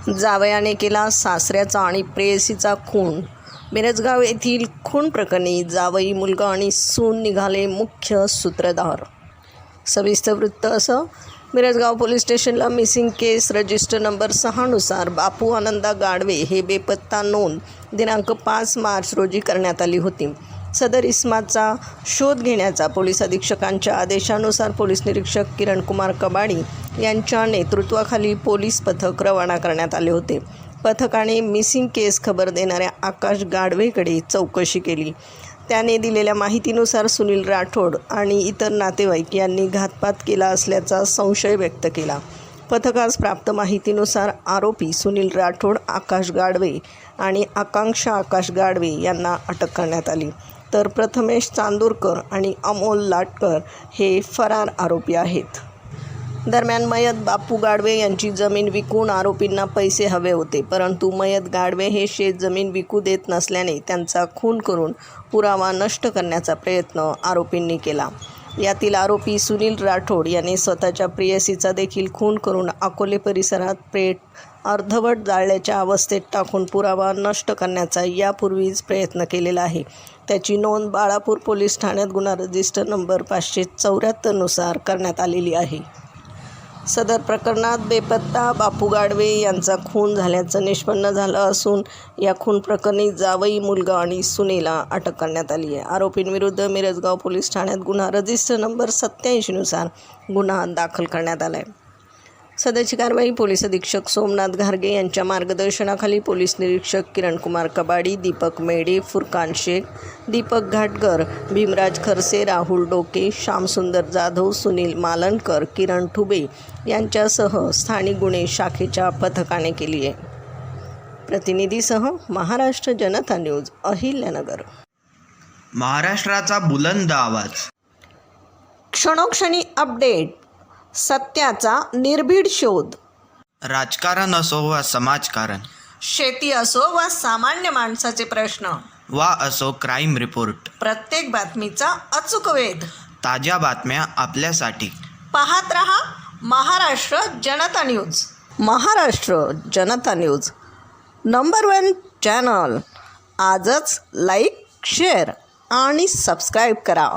जावयाने केला सासऱ्याचा आणि प्रेयसीचा खून. मिरजगाव येथील खून प्रकरणी जावई, मुलगा आणि सून निघाले मुख्य सूत्रधार. सविस्तर वृत्त असं. मिरजगाव पोलीस स्टेशनला मिसिंग केस रजिस्टर नंबर 6 नुसार बापू आनंदा गाडवे हे बेपत्ता नोंद दिनांक 5 मार्च रोजी करण्यात आली होती. सदर इसमाचा शोध घेण्याचा पोलीस अधीक्षकांच्या आदेशानुसार पोलीस निरीक्षक किरणकुमार कबाडी यांच्या नेतृत्वाखाली पोलीस पथक रवाना करण्यात आले होते. पथकाने मिसिंग केस खबर देणाऱ्या आकाश गाडवेकडे चौकशी केली. त्याने दिलेल्या माहितीनुसार सुनील राठोड आणि इतर नातेवाईक यांनी घातपात केला असल्याचा संशय व्यक्त केला. पथकास प्राप्त माहितीनुसार आरोपी सुनील राठोड, आकाश गाडवे आणि आकांक्षा आकाश गाडवे यांना अटक करण्यात आली. तर प्रथमेश चांदोरकर आणि अमोल लाटकर हे फरार आरोपी आहेत. दरम्यान मयत बापू गाडवे यांची जमीन विकून आरोपींना पैसे हवे होते, परंतु मयत गाडवे हे शेत जमीन विकू देत नसल्याने त्यांचा खून करून पुरावा नष्ट करण्याचा प्रयत्न आरोपींनी केला. यातील आरोपी सुनील राठोड याने स्वतःच्या प्रेयसीचा देखील खून करून अकोले परिसरात पेट अर्धवट जाळल्याच्या अवस्थेत टाकून पुरावा नष्ट करण्याचा यापूर्वीच प्रयत्न केलेला आहे. त्याची नोंद बाळापूर पोलीस ठाण्यात गुन्हा रजिस्टर नंबर 574 नुसार करण्यात आलेली आहे. सदर प्रकरणात बेपत्ता बापू गाडवे यांचा खून झाल्याचं निष्पन्न झालं असून या खून प्रकरणी जावई, मुलगा आणि सुनेला अटक करण्यात आली आहे. आरोपींविरुद्ध मिरजगाव पोलीस ठाण्यात गुन्हा रजिस्टर नंबर 87 नुसार गुन्हा दाखल करण्यात आला आहे. सदरची कारवाई पोलीस अधीक्षक सोमनाथ घारगे यांच्या मार्गदर्शनाखाली पोलीस निरीक्षक किरणकुमार कबाडी, दीपक मेढे, फुरकान शेख, दीपक घाटकर, भीमराज खरसे, राहुल डोके, श्यामसुंदर जाधव, सुनील मालनकर, किरण ठुबे यांच्यासह स्थानिक गुन्हे शाखेच्या पथकाने केली आहे. प्रतिनिधीसह महाराष्ट्र जनता न्यूज, अहिल्यानगर. महाराष्ट्राचा बुलंद आवाज. क्षणोक्षणी अपडेट, सत्याचा निर्भीड शोध. राजकारण असो वा समाजकारण, शेती असो वा सामान्य माणसाचे प्रश्न, वा असो क्राईम रिपोर्ट, प्रत्येक बातमीचा अचूक वेध. ताज्या बातम्या आपल्यासाठी. पाहत रहा महाराष्ट्र जनता न्यूज. महाराष्ट्र जनता न्यूज नंबर 1 चॅनल. आजच लाईक, शेअर आणि सबस्क्राईब करा.